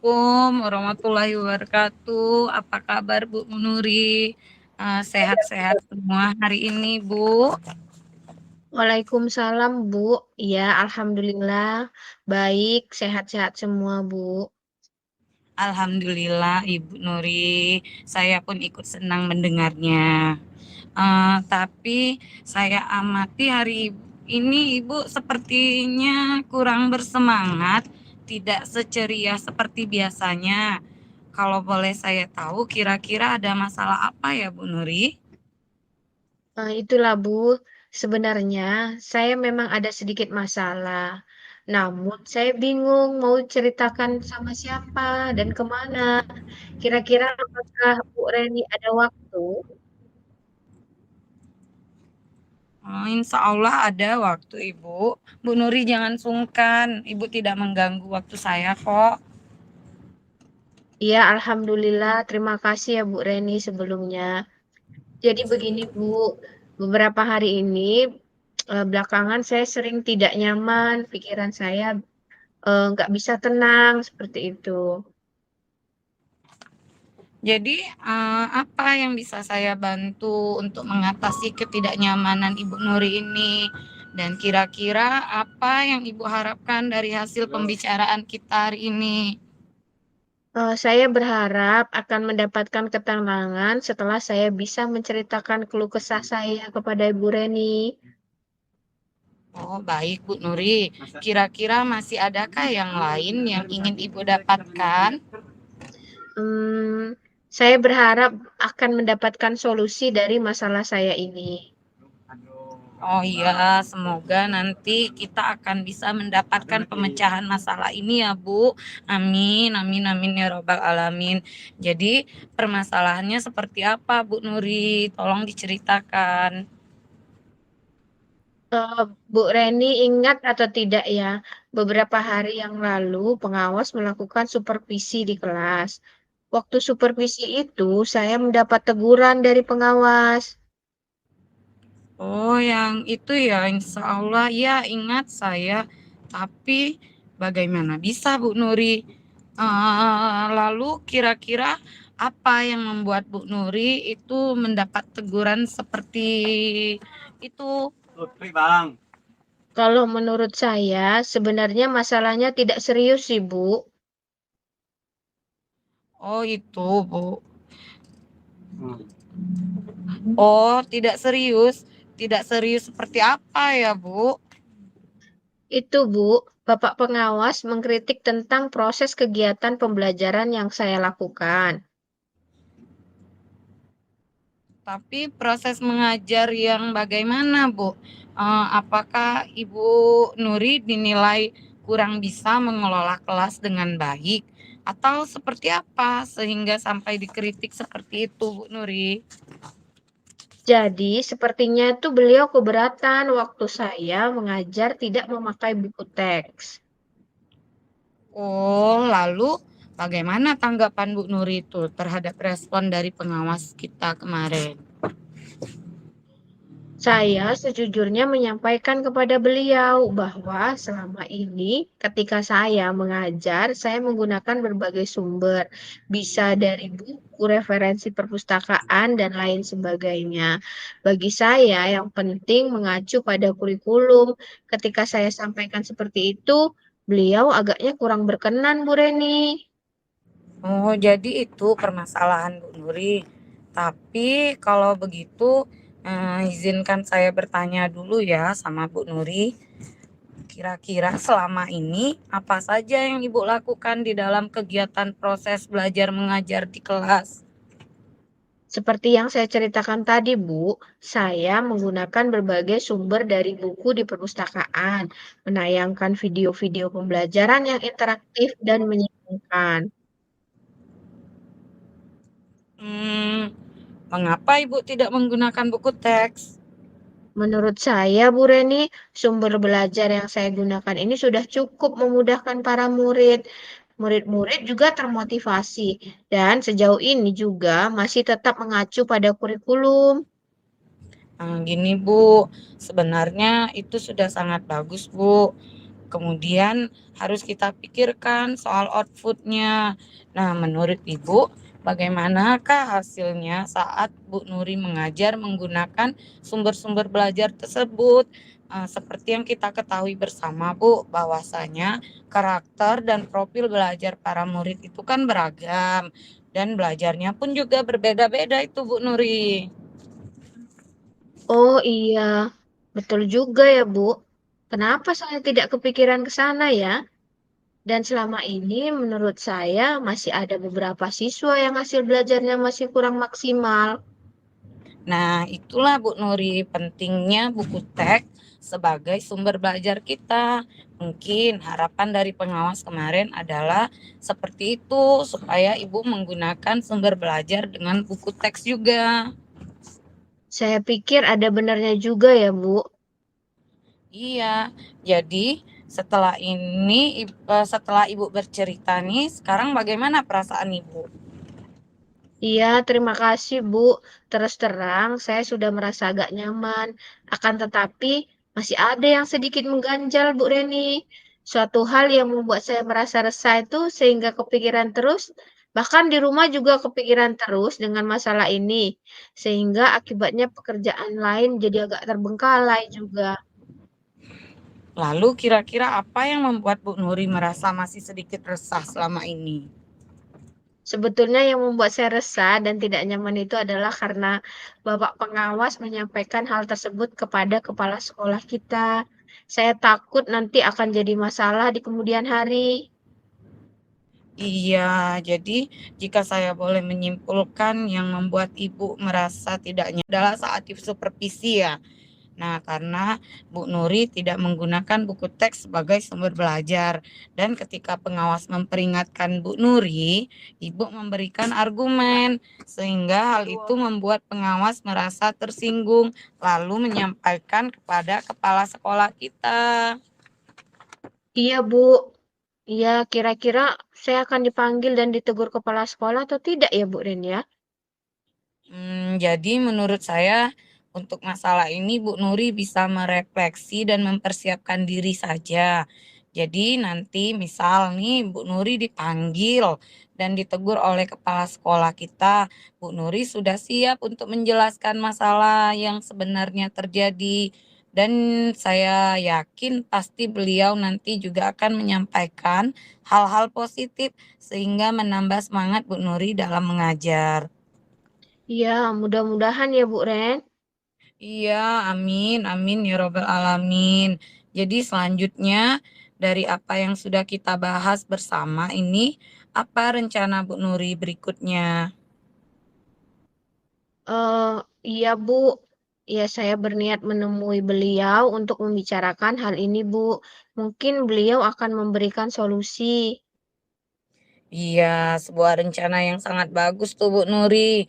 Assalamualaikum warahmatullahi wabarakatuh. Apa kabar Bu Nuri? Sehat-sehat semua hari ini, Bu? Waalaikumsalam, Bu. Ya, alhamdulillah. Baik, sehat-sehat semua, Bu. Alhamdulillah, Ibu Nuri. Saya pun ikut senang mendengarnya. Tapi saya amati hari ini Ibu sepertinya kurang bersemangat, tidak seceria seperti biasanya. Kalau boleh saya tahu, kira-kira ada masalah apa ya, Bu Nuri? Itulah, Bu. Sebenarnya saya memang ada sedikit masalah. Namun saya bingung mau ceritakan sama siapa dan kemana. Kira-kira apakah Bu Reni ada waktu? Insya Allah ada waktu Ibu. Bu Nuri jangan sungkan, Ibu tidak mengganggu waktu saya kok. Iya, alhamdulillah. Terima kasih ya, Bu Reni, sebelumnya. Jadi begini, Bu. Beberapa hari ini, belakangan saya sering tidak nyaman. Pikiran saya nggak bisa tenang seperti itu. Jadi apa yang bisa saya bantu untuk mengatasi ketidaknyamanan Ibu Nuri ini? Dan kira-kira apa yang Ibu harapkan dari hasil pembicaraan kita hari ini? Saya berharap akan mendapatkan ketenangan setelah saya bisa menceritakan keluh kesah saya kepada Ibu Reni. Oh, baik Bu Nuri. Kira-kira masih adakah yang lain yang ingin Ibu dapatkan? Hmm, saya berharap akan mendapatkan solusi dari masalah saya ini. Oh iya, semoga nanti kita akan bisa mendapatkan pemecahan masalah ini ya Bu. Amin, amin, amin ya robbal alamin. Jadi permasalahannya seperti apa Bu Nuri? Tolong diceritakan. Eh, Bu Reni ingat atau tidak ya, beberapa hari yang lalu pengawas melakukan supervisi di kelas. Waktu supervisi itu, saya mendapat teguran dari pengawas. Oh, yang itu ya, insya Allah ya ingat saya. Tapi bagaimana bisa Bu Nuri? Lalu kira-kira apa yang membuat Bu Nuri itu mendapat teguran seperti itu? Kalau menurut saya, sebenarnya masalahnya tidak serius sih, Bu. Oh, itu Bu. Oh, tidak serius. Tidak serius seperti apa ya Bu? Itu, Bu, Bapak pengawas mengkritik tentang proses kegiatan pembelajaran yang saya lakukan. Tapi proses mengajar yang bagaimana, Bu? Apakah Ibu Nuri dinilai kurang bisa mengelola kelas dengan baik? Atau seperti apa sehingga sampai dikritik seperti itu, Bu Nuri? Jadi, sepertinya itu beliau keberatan waktu saya mengajar tidak memakai buku teks. Oh, lalu bagaimana tanggapan Bu Nuri itu terhadap respon dari pengawas kita kemarin? Saya sejujurnya menyampaikan kepada beliau bahwa selama ini ketika saya mengajar, saya menggunakan berbagai sumber, bisa dari buku, referensi perpustakaan, dan lain sebagainya. Bagi saya, yang penting mengacu pada kurikulum. Ketika saya sampaikan seperti itu, beliau agaknya kurang berkenan, Bu Reni. Oh, jadi itu permasalahan Bu Nuri. Tapi kalau begitu, izinkan saya bertanya dulu ya sama Bu Nuri. Kira-kira selama ini apa saja yang Ibu lakukan di dalam kegiatan proses belajar mengajar di kelas? Seperti yang saya ceritakan tadi, Bu, saya menggunakan berbagai sumber dari buku di perpustakaan, menayangkan video-video pembelajaran yang interaktif dan menyenangkan. Hmm, Mengapa Ibu tidak menggunakan buku teks? Menurut saya, Bu Reni, sumber belajar yang saya gunakan ini sudah cukup memudahkan para murid. Murid-murid juga termotivasi, dan sejauh ini juga masih tetap mengacu pada kurikulum. Gini Bu, sebenarnya itu sudah sangat bagus Bu. Kemudian harus kita pikirkan soal outputnya. Nah, menurut Ibu, bagaimanakah hasilnya saat Bu Nuri mengajar menggunakan sumber-sumber belajar tersebut? Seperti yang kita ketahui bersama, Bu, bahwasanya karakter dan profil belajar para murid itu kan beragam dan belajarnya pun juga berbeda-beda itu, Bu Nuri. Oh iya, betul juga ya Bu. Kenapa saya tidak kepikiran ke sana ya? Dan selama ini menurut saya masih ada beberapa siswa yang hasil belajarnya masih kurang maksimal. Nah, itulah Bu Nuri pentingnya buku teks sebagai sumber belajar kita. Mungkin harapan dari pengawas kemarin adalah seperti itu, supaya Ibu menggunakan sumber belajar dengan buku teks juga. Saya pikir ada benarnya juga ya Bu. Iya, jadi setelah Ibu bercerita nih, sekarang bagaimana perasaan Ibu? Iya, terima kasih Bu. Terus terang, saya sudah merasa agak nyaman. Akan tetapi, masih ada yang sedikit mengganjal Bu Reni. Suatu hal yang membuat saya merasa resah itu sehingga kepikiran terus, bahkan di rumah juga kepikiran terus dengan masalah ini. Sehingga akibatnya pekerjaan lain jadi agak terbengkalai juga. Lalu kira-kira apa yang membuat Bu Nuri merasa masih sedikit resah selama ini? Sebetulnya yang membuat saya resah dan tidak nyaman itu adalah karena Bapak pengawas menyampaikan hal tersebut kepada kepala sekolah kita. Saya takut nanti akan jadi masalah di kemudian hari. Iya, jadi jika saya boleh menyimpulkan yang membuat Ibu merasa tidak nyaman adalah saat supervisi ya. Nah, karena Bu Nuri tidak menggunakan buku teks sebagai sumber belajar. Dan ketika pengawas memperingatkan Bu Nuri, Ibu memberikan argumen. Sehingga hal itu membuat pengawas merasa tersinggung, lalu menyampaikan kepada kepala sekolah kita. Iya, Bu. Iya, kira-kira saya akan dipanggil dan ditegur kepala sekolah atau tidak ya, Bu Rin ya? Jadi menurut saya untuk masalah ini Bu Nuri bisa merefleksi dan mempersiapkan diri saja. Jadi nanti misal nih Bu Nuri dipanggil dan ditegur oleh kepala sekolah kita, Bu Nuri sudah siap untuk menjelaskan masalah yang sebenarnya terjadi. Dan saya yakin pasti beliau nanti juga akan menyampaikan hal-hal positif sehingga menambah semangat Bu Nuri dalam mengajar. Iya, mudah-mudahan ya, Bu Ren. Iya, amin, amin ya robbal alamin. Jadi selanjutnya dari apa yang sudah kita bahas bersama ini, apa rencana Bu Nuri berikutnya? Eh, iya, Bu. Ya, saya berniat menemui beliau untuk membicarakan hal ini, Bu. Mungkin beliau akan memberikan solusi. Iya, sebuah rencana yang sangat bagus tuh Bu Nuri.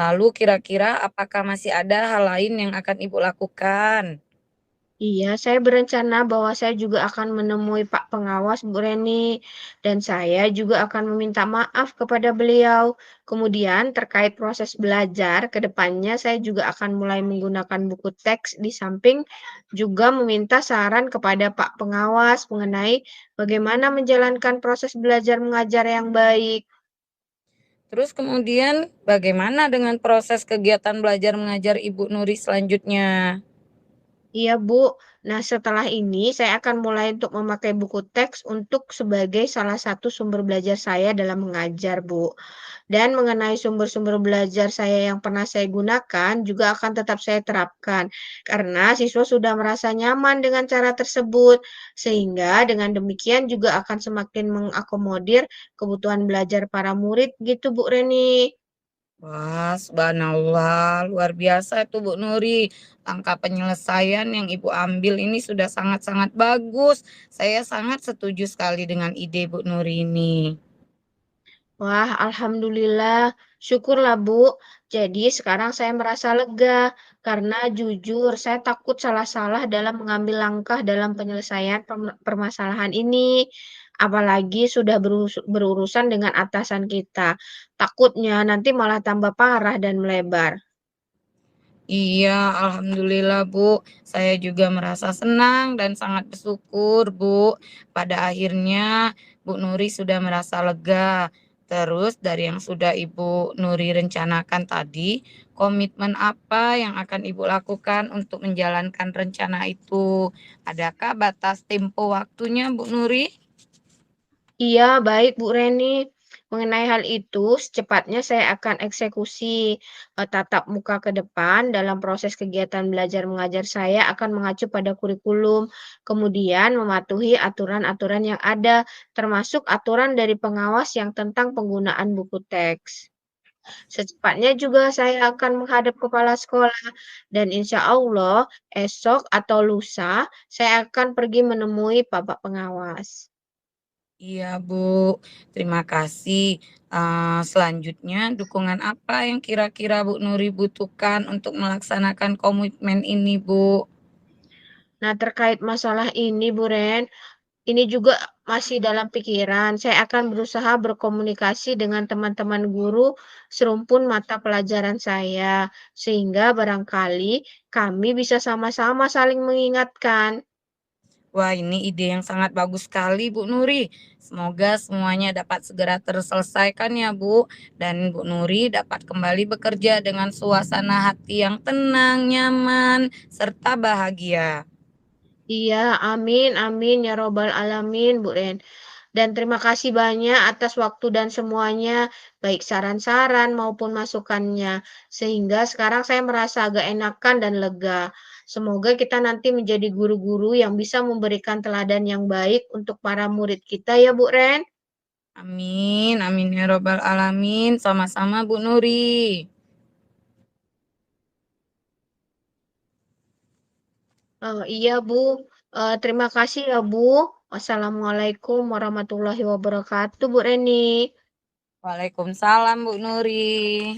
Lalu kira-kira apakah masih ada hal lain yang akan Ibu lakukan? Iya, saya berencana bahwa saya juga akan menemui Pak Pengawas, Bu Reni, dan saya juga akan meminta maaf kepada beliau. Kemudian, terkait proses belajar, ke depannya saya juga akan mulai menggunakan buku teks di samping juga meminta saran kepada Pak Pengawas mengenai bagaimana menjalankan proses belajar mengajar yang baik. Terus kemudian bagaimana dengan proses kegiatan belajar mengajar Ibu Nuri selanjutnya? Iya, Bu. Nah, setelah ini saya akan mulai untuk memakai buku teks untuk sebagai salah satu sumber belajar saya dalam mengajar, Bu. Dan mengenai sumber-sumber belajar saya yang pernah saya gunakan juga akan tetap saya terapkan karena siswa sudah merasa nyaman dengan cara tersebut. Sehingga dengan demikian juga akan semakin mengakomodir kebutuhan belajar para murid gitu, Bu Reni. Wah, subhanallah, luar biasa itu Bu Nuri. Langkah penyelesaian yang Ibu ambil ini sudah sangat-sangat bagus. Saya sangat setuju sekali dengan ide Bu Nuri ini. Wah, alhamdulillah. Syukurlah, Bu. Jadi sekarang saya merasa lega karena jujur saya takut salah-salah dalam mengambil langkah dalam penyelesaian permasalahan ini. Apalagi sudah berurusan dengan atasan kita. Takutnya nanti malah tambah parah dan melebar. Iya, alhamdulillah Bu. Saya juga merasa senang dan sangat bersyukur Bu. Pada akhirnya Bu Nuri sudah merasa lega. Terus dari yang sudah Ibu Nuri rencanakan tadi, komitmen apa yang akan Ibu lakukan untuk menjalankan rencana itu? Adakah batas tempo waktunya Bu Nuri? Iya, baik Bu Reni. Mengenai hal itu, secepatnya saya akan eksekusi tatap muka ke depan dalam proses kegiatan belajar mengajar saya akan mengacu pada kurikulum, kemudian mematuhi aturan-aturan yang ada, termasuk aturan dari pengawas yang tentang penggunaan buku teks. Secepatnya juga saya akan menghadap kepala sekolah dan insya Allah esok atau lusa saya akan pergi menemui Bapak pengawas. Iya, Bu. Terima kasih. Selanjutnya, dukungan apa yang kira-kira Bu Nuri butuhkan untuk melaksanakan komitmen ini, Bu? Nah, terkait masalah ini, Bu Ren, ini juga masih dalam pikiran. Saya akan berusaha berkomunikasi dengan teman-teman guru serumpun mata pelajaran saya, sehingga barangkali kami bisa sama-sama saling mengingatkan. Wah, ini ide yang sangat bagus sekali, Bu Nuri. Semoga semuanya dapat segera terselesaikan ya, Bu. Dan Bu Nuri dapat kembali bekerja dengan suasana hati yang tenang, nyaman, serta bahagia. Iya, amin, amin, ya Robbal Alamin, Bu Ren. Dan terima kasih banyak atas waktu dan semuanya, baik saran-saran maupun masukannya. Sehingga sekarang saya merasa agak enakan dan lega. Semoga kita nanti menjadi guru-guru yang bisa memberikan teladan yang baik untuk para murid kita ya Bu Ren. Amin, amin ya robbal alamin. Sama-sama, Bu Nuri. Iya Bu, terima kasih ya Bu. Wassalamualaikum warahmatullahi wabarakatuh Bu Reni. Waalaikumsalam, Bu Nuri.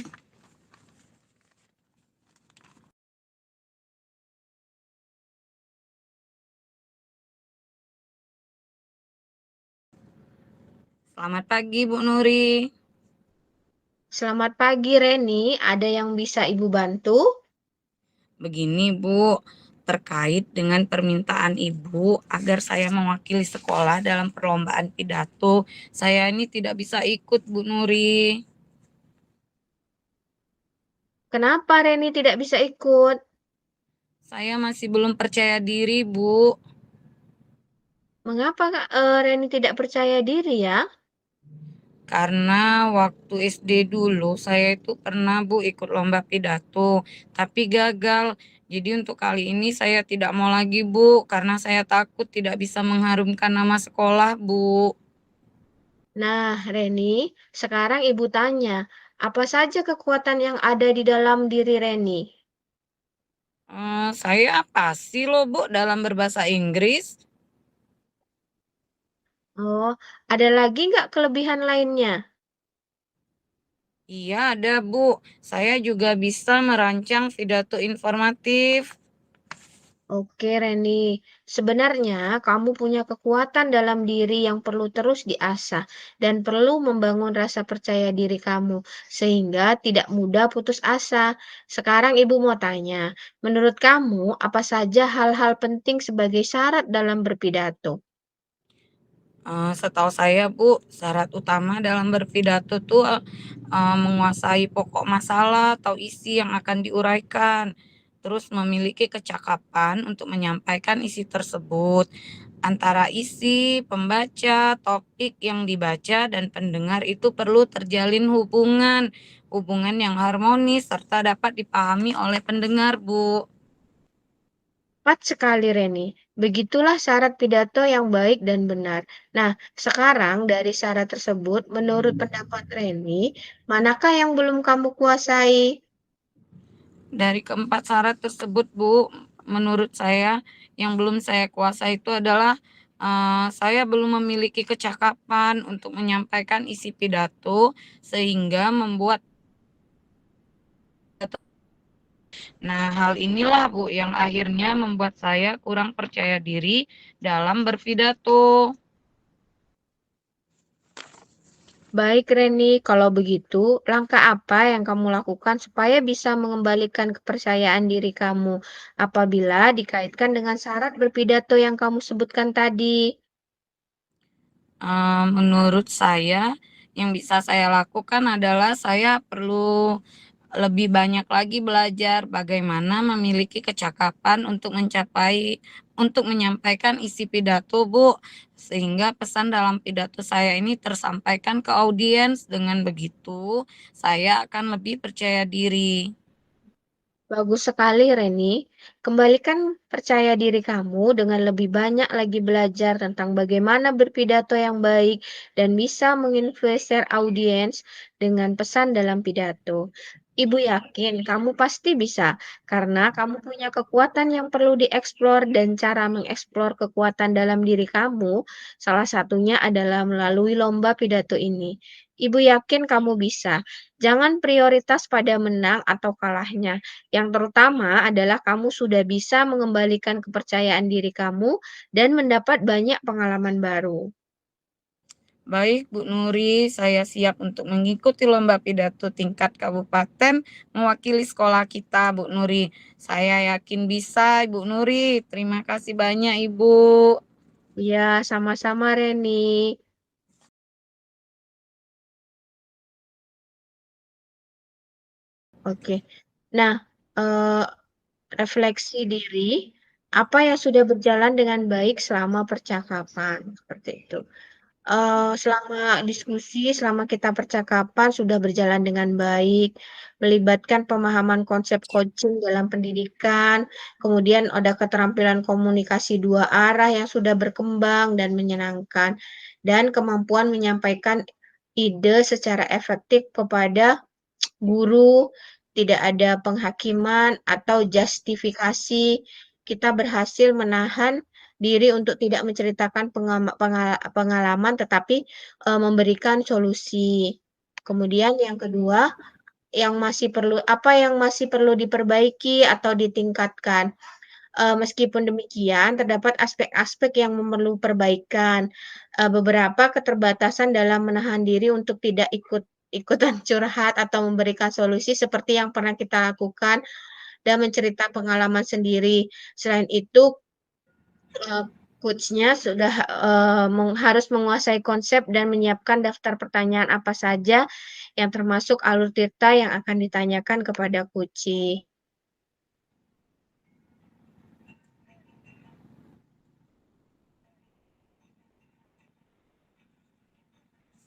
Selamat pagi, Bu Nuri. Selamat pagi Reni, ada yang bisa Ibu bantu? Begini, Bu, terkait dengan permintaan Ibu agar saya mewakili sekolah dalam perlombaan pidato, saya ini tidak bisa ikut, Bu Nuri. Kenapa Reni tidak bisa ikut? Saya masih belum percaya diri, Bu. Mengapa Reni tidak percaya diri ya? Karena waktu SD dulu saya itu pernah Bu ikut lomba pidato, tapi gagal. Jadi untuk kali ini saya tidak mau lagi Bu, karena saya takut tidak bisa mengharumkan nama sekolah Bu. Nah, Reni, sekarang Ibu tanya, apa saja kekuatan yang ada di dalam diri Reni? Saya pasti loh Bu dalam berbahasa Inggris. Oh, ada lagi nggak kelebihan lainnya? Iya ada Bu, saya juga bisa merancang pidato informatif. Oke, Reni. Sebenarnya kamu punya kekuatan dalam diri yang perlu terus diasah dan perlu membangun rasa percaya diri kamu sehingga tidak mudah putus asa. Sekarang Ibu mau tanya, menurut kamu apa saja hal-hal penting sebagai syarat dalam berpidato? Setahu saya Bu, syarat utama dalam berpidato tuh, menguasai pokok masalah atau isi yang akan diuraikan, terus memiliki kecakapan untuk menyampaikan isi tersebut. Antara isi, pembaca, topik yang dibaca, dan pendengar itu perlu terjalin hubungan yang harmonis serta dapat dipahami oleh pendengar, Bu. Tepat sekali, Reni. Begitulah syarat pidato yang baik dan benar. Nah, sekarang dari syarat tersebut, menurut pendapat Reni, manakah yang belum kamu kuasai? Dari keempat syarat tersebut, Bu, menurut saya yang belum saya kuasai itu adalah saya belum memiliki kecakapan untuk menyampaikan isi pidato sehingga membuat. Nah, hal inilah Bu yang akhirnya membuat saya kurang percaya diri dalam berpidato. Baik Reni, kalau begitu, langkah apa yang kamu lakukan supaya bisa mengembalikan kepercayaan diri kamu apabila dikaitkan dengan syarat berpidato yang kamu sebutkan tadi? Menurut saya, yang bisa saya lakukan adalah saya perlu lebih banyak lagi belajar bagaimana memiliki kecakapan untuk menyampaikan isi pidato, Bu. Sehingga pesan dalam pidato saya ini tersampaikan ke audiens. Dengan begitu, saya akan lebih percaya diri. Bagus sekali, Reni. Kembalikan percaya diri kamu dengan lebih banyak lagi belajar tentang bagaimana berpidato yang baik dan bisa menginfluencer audiens dengan pesan dalam pidato. Ibu yakin kamu pasti bisa, karena kamu punya kekuatan yang perlu dieksplor dan cara mengeksplor kekuatan dalam diri kamu, salah satunya adalah melalui lomba pidato ini. Ibu yakin kamu bisa. Jangan prioritas pada menang atau kalahnya. Yang terutama adalah kamu sudah bisa mengembalikan kepercayaan diri kamu dan mendapat banyak pengalaman baru. Baik, Bu Nuri, saya siap untuk mengikuti lomba pidato tingkat kabupaten mewakili sekolah kita, Bu Nuri. Saya yakin bisa, Ibu Nuri. Terima kasih banyak, Ibu. Ya, sama-sama Reni. Oke. Nah, eh, refleksi diri, apa yang sudah berjalan dengan baik selama percakapan, seperti itu. Selama diskusi, selama kita percakapan sudah berjalan dengan baik, melibatkan pemahaman konsep coaching dalam pendidikan, kemudian ada keterampilan komunikasi dua arah yang sudah berkembang dan menyenangkan, dan kemampuan menyampaikan ide secara efektif kepada guru, tidak ada penghakiman atau justifikasi. Kita berhasil menahan diri untuk tidak menceritakan pengalaman, tetapi memberikan solusi. Kemudian yang kedua, apa yang masih perlu diperbaiki atau ditingkatkan. Meskipun demikian, terdapat aspek-aspek yang memerlukan perbaikan. Beberapa keterbatasan dalam menahan diri untuk tidak ikutan curhat atau memberikan solusi seperti yang pernah kita lakukan dan mencerita pengalaman sendiri. Selain itu, eh, coach-nya sudah harus menguasai konsep dan menyiapkan daftar pertanyaan apa saja yang termasuk alur cerita yang akan ditanyakan kepada coach.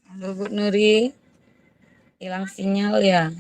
Halo, Bu Nuri. Hilang sinyal ya?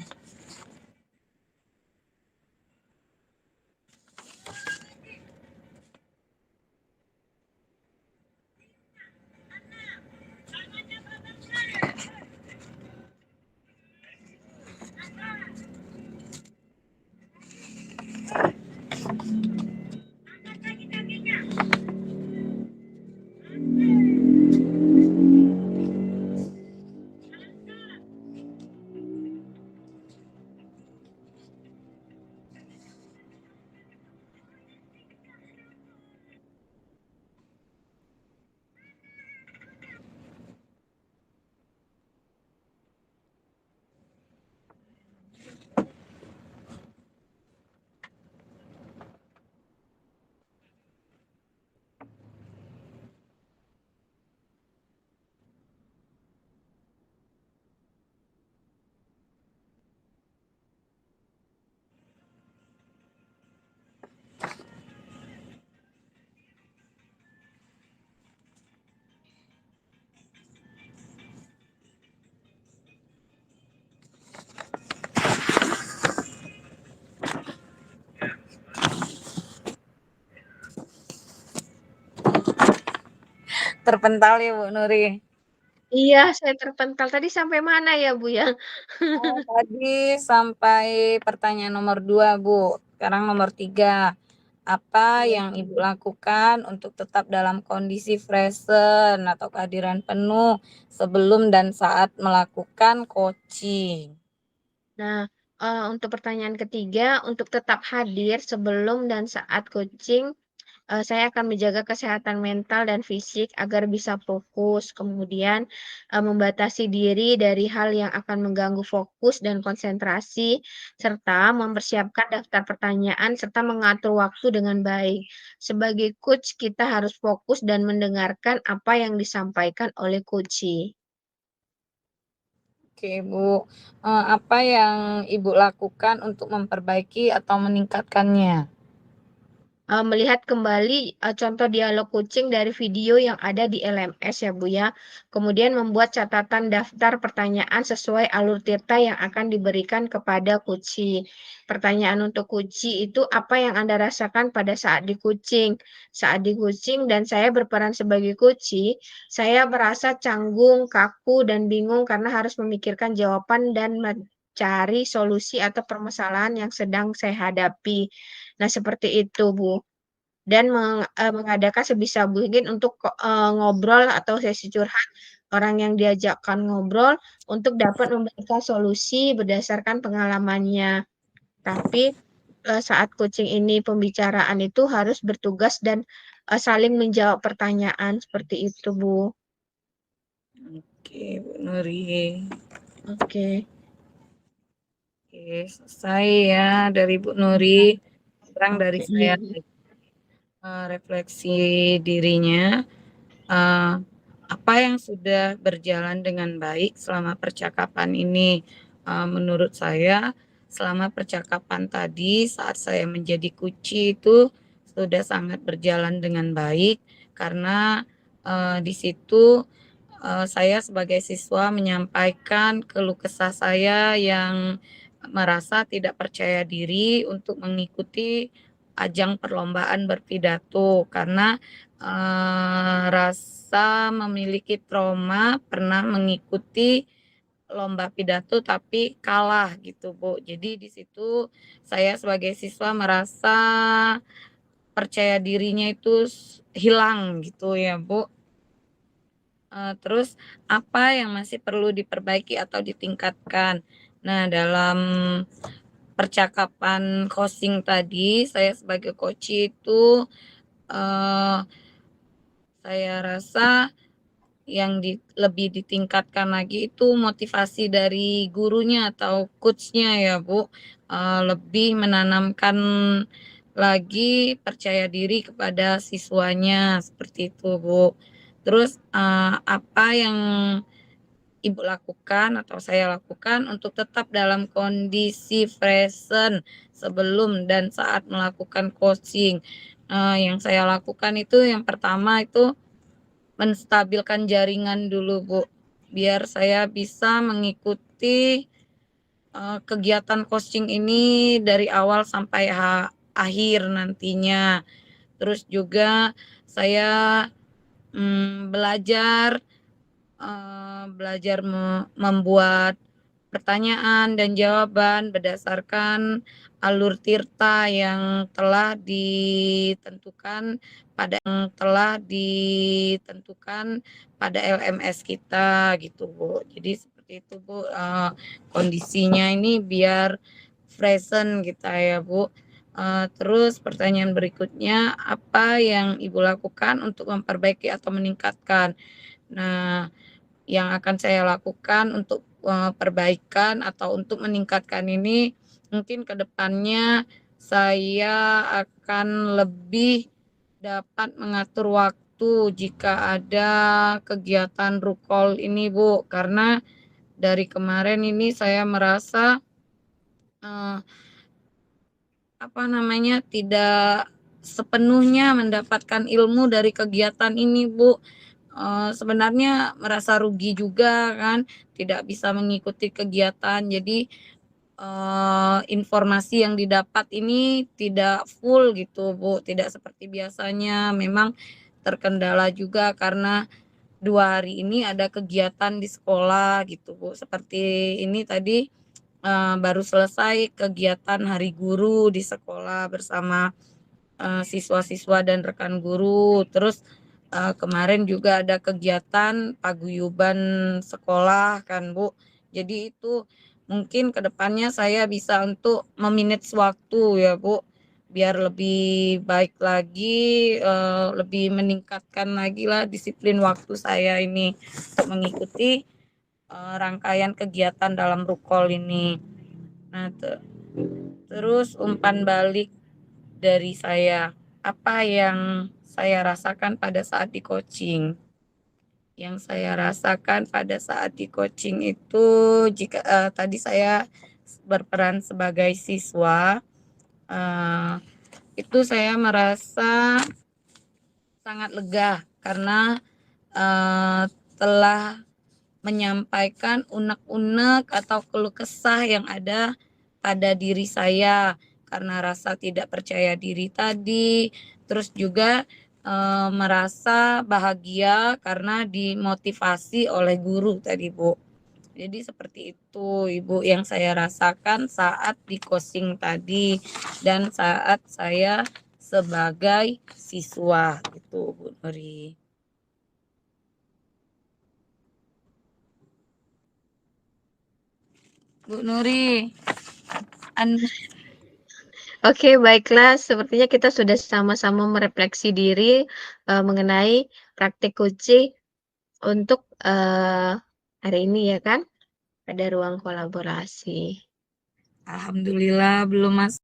Terpental ya, Bu Nuri. Iya, saya terpental. Tadi sampai mana ya, Bu ya? Tadi sampai pertanyaan nomor 2, Bu. Sekarang nomor 3. Apa Iya. yang Ibu lakukan untuk tetap dalam kondisi freshen atau kehadiran penuh sebelum dan saat melakukan coaching? Nah, untuk pertanyaan ketiga, untuk tetap hadir sebelum dan saat coaching, saya akan menjaga kesehatan mental dan fisik agar bisa fokus, kemudian, membatasi diri dari hal yang akan mengganggu fokus dan konsentrasi, serta mempersiapkan daftar pertanyaan serta mengatur waktu dengan baik. Sebagai coach, kita harus fokus dan mendengarkan apa yang disampaikan oleh coachee. Oke, Bu. Apa yang Ibu lakukan untuk memperbaiki atau meningkatkannya? Melihat kembali, contoh dialog kucing dari video yang ada di LMS ya, Bu, ya. Kemudian membuat catatan daftar pertanyaan sesuai alur cerita yang akan diberikan kepada kucing. Pertanyaan untuk kucing itu, "Apa yang Anda rasakan pada saat di kucing?" Saat di kucing dan saya berperan sebagai kucing, saya merasa canggung, kaku, dan bingung karena harus memikirkan jawaban dan mencari solusi atau permasalahan yang sedang saya hadapi. Nah, seperti itu, Bu. Dan mengadakan sebisa mungkin untuk ngobrol atau sesi curhat orang yang diajakkan ngobrol untuk dapat memberikan solusi berdasarkan pengalamannya. Tapi, saat coaching ini pembicaraan itu harus bertugas dan, saling menjawab pertanyaan, seperti itu, Bu. Oke, Bu Nuri. Oke. Oke, selesai ya dari Bu Nuri. Sekarang dari Oke, iya, saya iya. refleksi dirinya. Eh, apa yang sudah berjalan dengan baik selama percakapan ini? Menurut saya, selama percakapan tadi saat saya menjadi kunci itu sudah sangat berjalan dengan baik karena di situ saya sebagai siswa menyampaikan keluh kesah saya yang merasa tidak percaya diri untuk mengikuti ajang perlombaan berpidato karena rasa memiliki trauma pernah mengikuti lomba pidato tapi kalah gitu, Bu. Jadi di situ saya sebagai siswa merasa percaya dirinya itu hilang gitu ya, Bu. Terus apa yang masih perlu diperbaiki atau ditingkatkan? Nah, dalam percakapan coaching tadi, saya sebagai coach itu, eee, saya rasa yang lebih ditingkatkan lagi itu motivasi dari gurunya atau coach-nya ya, Bu, lebih menanamkan lagi percaya diri kepada siswanya, seperti itu, Bu. Terus, apa yang Ibu lakukan atau saya lakukan untuk tetap dalam kondisi present sebelum dan saat melakukan coaching? Yang saya lakukan itu yang pertama itu menstabilkan jaringan dulu, Bu, biar saya bisa mengikuti, kegiatan coaching ini dari awal sampai akhir nantinya. Terus juga saya, belajar membuat pertanyaan dan jawaban berdasarkan alur tirta yang telah ditentukan pada LMS kita gitu, Bu. Jadi seperti itu, Bu, kondisinya ini biar present kita ya, Bu. Terus pertanyaan berikutnya, apa yang Ibu lakukan untuk memperbaiki atau meningkatkan? Nah, yang akan saya lakukan untuk perbaikan atau untuk meningkatkan ini mungkin ke depannya saya akan lebih dapat mengatur waktu jika ada kegiatan rukol ini, Bu, karena dari kemarin ini saya merasa eh, apa namanya tidak sepenuhnya mendapatkan ilmu dari kegiatan ini, Bu. Sebenarnya merasa rugi juga kan, tidak bisa mengikuti kegiatan. Jadi, informasi yang didapat ini tidak full gitu, Bu, tidak seperti biasanya. Memang terkendala juga karena 2 hari ini ada kegiatan di sekolah gitu, Bu. Seperti ini tadi, baru selesai kegiatan Hari Guru di sekolah bersama siswa-siswa dan rekan guru. Terus kemarin juga ada kegiatan paguyuban sekolah kan, Bu. Jadi itu mungkin kedepannya saya bisa untuk memanage waktu ya, Bu. biar lebih baik lagi, lebih meningkatkan lagi lah disiplin waktu saya ini untuk mengikuti rangkaian kegiatan dalam rukol ini. Nah, terus umpan balik dari saya, apa yang saya rasakan pada saat di coaching? Yang saya rasakan pada saat di coaching itu, jika tadi saya berperan sebagai siswa, uh, itu saya merasa sangat lega karena telah menyampaikan unek-unek atau keluh kesah yang ada pada diri saya karena rasa tidak percaya diri tadi, terus juga merasa bahagia karena dimotivasi oleh guru tadi, Bu. Jadi seperti itu, Ibu, yang saya rasakan saat di coaching tadi dan saat saya sebagai siswa gitu, Bu Nuri. Bu Nuri, Oke, baiklah. Sepertinya kita sudah sama-sama merefleksi diri mengenai praktik coaching untuk hari ini ya kan, pada ruang kolaborasi. Alhamdulillah belum Mas.